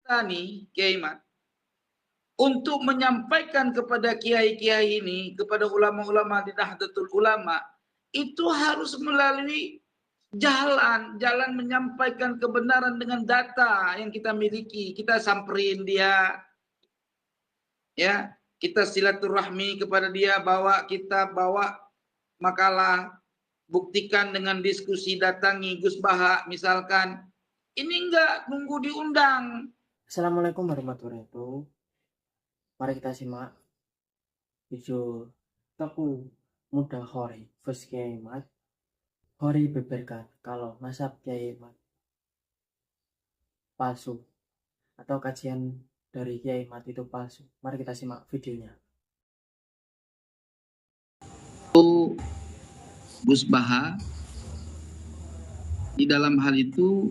kita nih, Kiai Mat, untuk menyampaikan kepada kiai-kiai ini, kepada ulama-ulama di Nahdlatul Ulama, itu harus melalui jalan menyampaikan kebenaran dengan data yang kita miliki. Kita samperin dia, ya, kita silaturahmi kepada dia, kita bawa makalah, buktikan dengan diskusi, datangi Gus Baha misalkan. Ini enggak nunggu diundang. Assalamualaikum warahmatullahi wabarakatuh. Mari kita simak video Teku Muda Khori Fus Kiai Mat. Khori beberkan kalau nasab Kiai Mat palsu atau kajian dari Kiai Mat itu palsu. Mari kita simak videonya. Gus Baha di dalam hal itu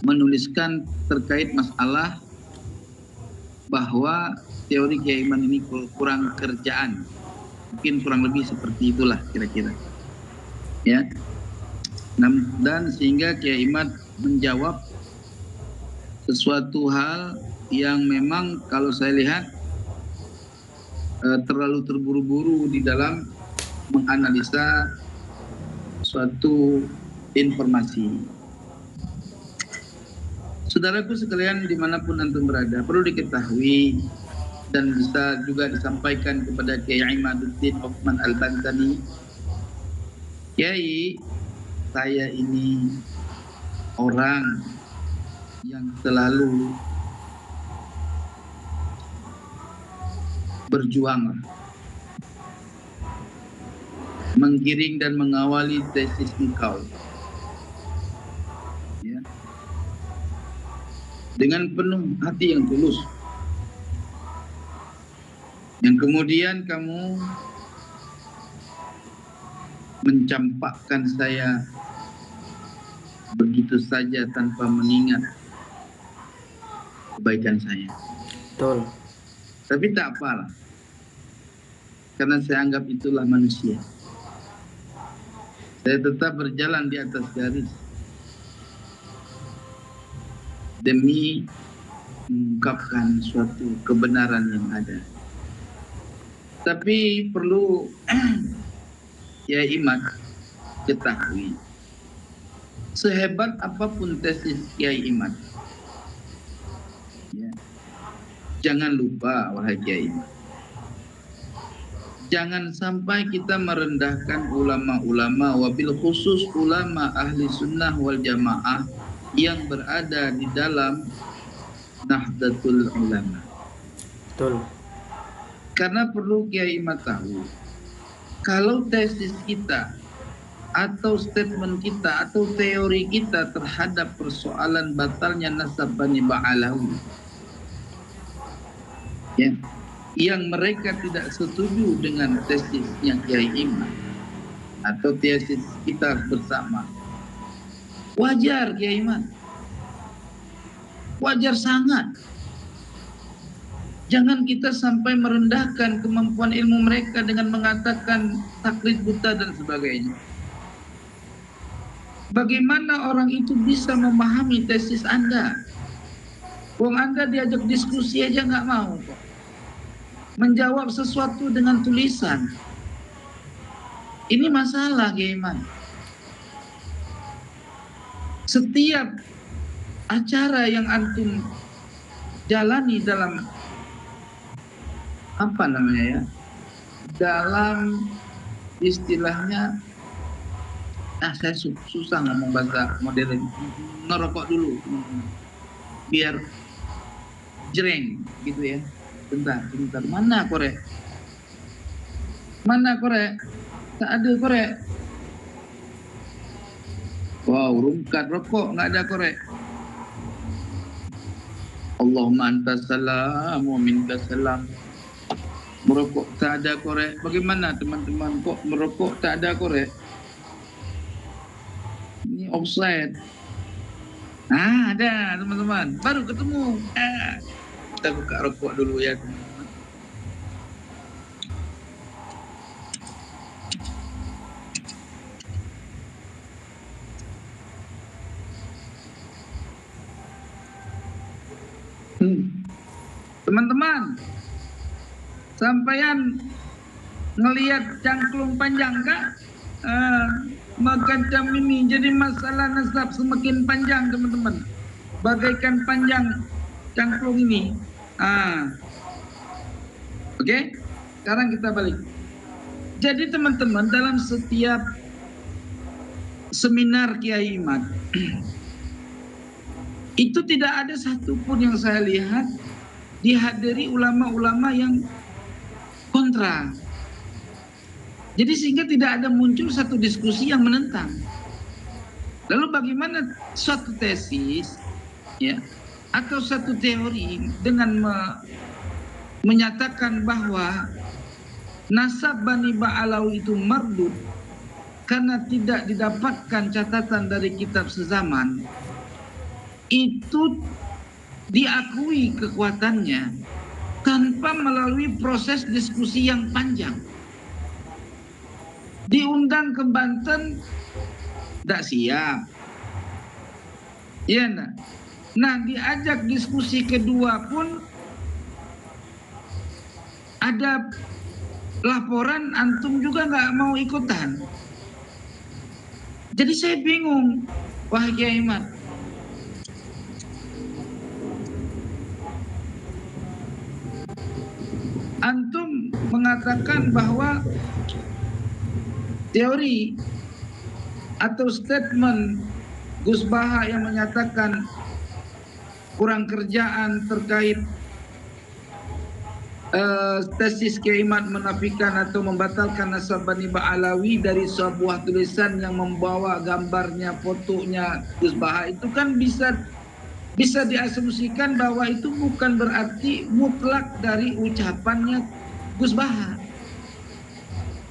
menuliskan terkait masalah bahwa teori Kiai Iman ini kurang kerjaan, mungkin kurang lebih seperti itulah kira-kira, ya. Dan sehingga Kiai Iman menjawab sesuatu hal yang memang kalau saya lihat terlalu terburu-buru di dalam menganalisa suatu informasi. Saudaraku sekalian dimanapun antum berada, perlu diketahui dan bisa juga disampaikan kepada Kiai Imaduddin Uthman Al-Bantani. Kiai, saya ini orang yang selalu berjuang menggiring dan mengawali tesis engkau, ya, dengan penuh hati yang tulus, yang kemudian kamu mencampakkan saya begitu saja tanpa mengingat kebaikan saya. Betul. Tapi tak apalah, karena saya anggap itulah manusia. Saya tetap berjalan di atas garis demi mengungkapkan suatu kebenaran yang ada. Tapi perlu Kiai Iman ketahui, sehebat apapun tesis Kiai Iman, ya, jangan lupa wahai Kiai Iman, jangan sampai kita merendahkan ulama-ulama, wabil khusus ulama ahli sunnah wal jamaah yang berada di dalam Nahdlatul Ulama. Betul. Karena perlu Kiai Iman tahu, kalau tesis kita atau statement kita atau teori kita terhadap persoalan batalnya nasab Bani Ba'alawi, ya, yang mereka tidak setuju dengan tesisnya Kiai Iman atau tesis kita bersama, wajar Kiai Iman, wajar sangat. Jangan kita sampai merendahkan kemampuan ilmu mereka dengan mengatakan taklid buta dan sebagainya. Bagaimana orang itu bisa memahami tesis Anda? Wong Anda diajak diskusi aja nggak mau kok. Menjawab sesuatu dengan tulisan. Ini masalah, Gaiman. Setiap acara yang antum jalani dalam apa namanya ya, dalam istilahnya, saya susah ngomong bahasa modern, ngerokok dulu biar jreng gitu ya. Bentar, mana korek? Tak ada korek. Wow, rungkat rokok, nggak ada korek. Allahumma antas salam wa minkas salam. Merokok tak ada korek. Bagaimana teman-teman, kok merokok tak ada korek? Ini offside. Ada teman-teman, baru ketemu. Kita buka rokok dulu ya teman-teman. Teman-teman, sampean ngelihat cangklung panjang kah? Macam ini jadi masalah nasab semakin panjang teman-teman, bagaikan panjang cangklung ini. Oke, sekarang kita balik. Jadi teman-teman, dalam setiap seminar Kiai Imad itu tidak ada satupun yang saya lihat dihadiri ulama-ulama yang kontra. Jadi sehingga tidak ada muncul satu diskusi yang menentang. Lalu bagaimana suatu tesis, ya, atau satu teori dengan menyatakan bahwa nasab Bani Ba'alawi itu mardud karena tidak didapatkan catatan dari kitab sezaman, itu diakui kekuatannya tanpa melalui proses diskusi yang panjang. Diundang ke Banten, tidak siap. Ya, nah diajak diskusi kedua pun ada laporan, antum juga nggak mau ikutan. Jadi saya bingung, wahai Kiai Imad. Antum mengatakan bahwa teori atau statement Gus Baha yang menyatakan kurang kerjaan terkait tesis Kiai Imad menafikan atau membatalkan nasab Bani Ba'alawi dari sebuah tulisan yang membawa gambarnya, fotonya Gus Baha, itu kan bisa diasumsikan bahwa itu bukan berarti mutlak dari ucapannya Gus Baha.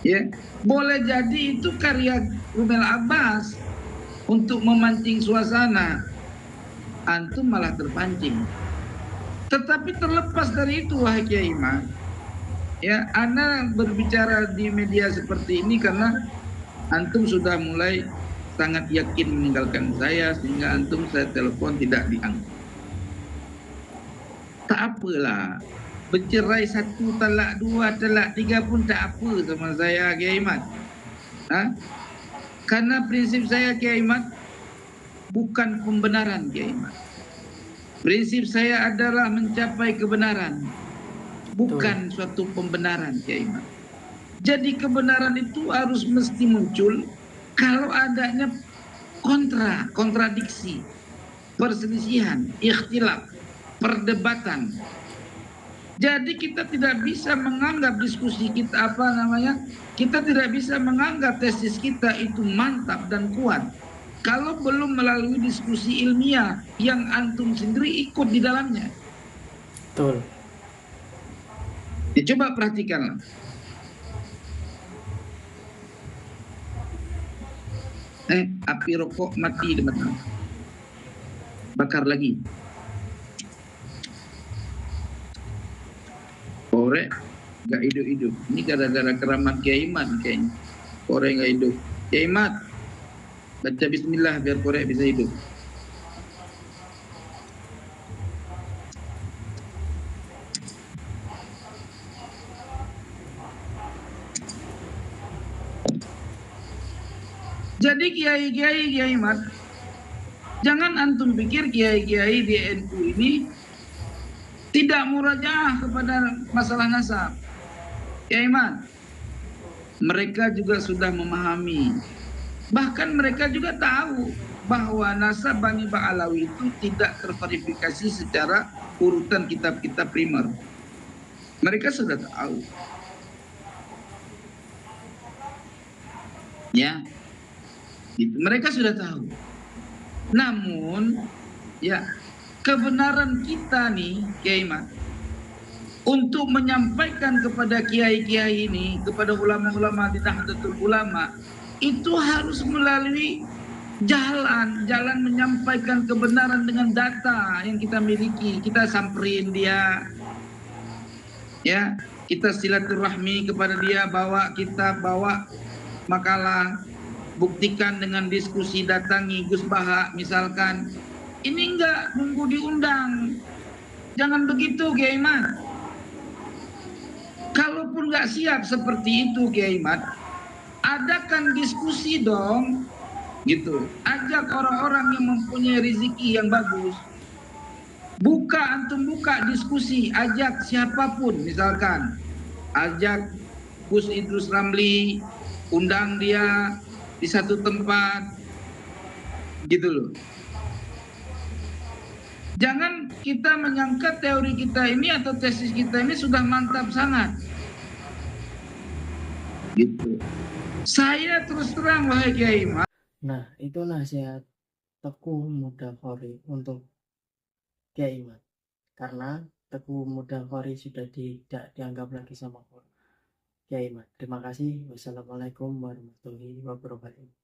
Ya, boleh jadi itu karya Rumel Abbas untuk memancing suasana. Antum malah terpancing. Tetapi terlepas dari itu, wahai Kiai Imad, ya, ana berbicara di media seperti ini karena antum sudah mulai sangat yakin meninggalkan saya, sehingga antum saya telepon tidak diangkat. Tak apalah, bercerai 1, talak 2, talak 3 pun tak apa sama saya, Kiai Imad. Karena prinsip saya, Kiai Imad, bukan pembenaran, Kiai Imad. Prinsip saya adalah mencapai kebenaran, bukan suatu pembenaran, Kiai Imad. Jadi kebenaran itu harus mesti muncul kalau adanya kontradiksi, perselisihan, ikhtilaf, perdebatan. Jadi kita tidak bisa menganggap diskusi kita kita tidak bisa menganggap tesis kita itu mantap dan kuat kalau belum melalui diskusi ilmiah yang antum sendiri ikut di dalamnya. Betul. Ya, coba perhatikanlah. Api rokok mati teman-teman. Bakar lagi. Korek gak hidup-hidup. Ini gara-gara keramat Kiai Imad kayaknya. Korek gak hidup. Kiai Imad, baca bismillah biar korek bisa hidup. Jadi kiai-kiai Imad, jangan antum pikir kiai-kiai di NU ini tidak murajaah kepada masalah nasab. Kiai Imad, mereka juga sudah memahami. Bahkan mereka juga tahu bahwa nasab Bani Ba'alawi itu tidak terverifikasi secara urutan kitab-kitab primer. Mereka sudah tahu. Ya, gitu. Mereka sudah tahu. Namun, ya, kebenaran kita nih, Kiai Imad, untuk menyampaikan kepada kiai-kiai ini, kepada ulama-ulama di Nahdlatul Ulama, itu harus melalui jalan menyampaikan kebenaran dengan data yang kita miliki. Kita samperin dia, ya, kita silaturahmi kepada dia, bawa kitab, bawa makalah, buktikan dengan diskusi, datangi Gus Baha misalkan. Ini enggak nunggu diundang. Jangan begitu Kiai Mat. Kalaupun nggak siap seperti itu Kiai Mat, adakan diskusi dong, gitu. Ajak orang-orang yang mempunyai rezeki yang bagus. Antum buka diskusi, ajak siapapun, misalkan ajak Gus Idrus Ramli, undang dia di satu tempat, gitu loh. Jangan kita menyangka teori kita ini atau tesis kita ini sudah mantap sangat. Gitu. Saya terus terang wahai Kiai Mat. Nah, itu nasihat Teguh Mudafari untuk Kiai Mat. Karena Teguh Mudafari sudah tidak dianggap lagi sama Kiai Mat. Terima kasih. Wassalamualaikum warahmatullahi wabarakatuh.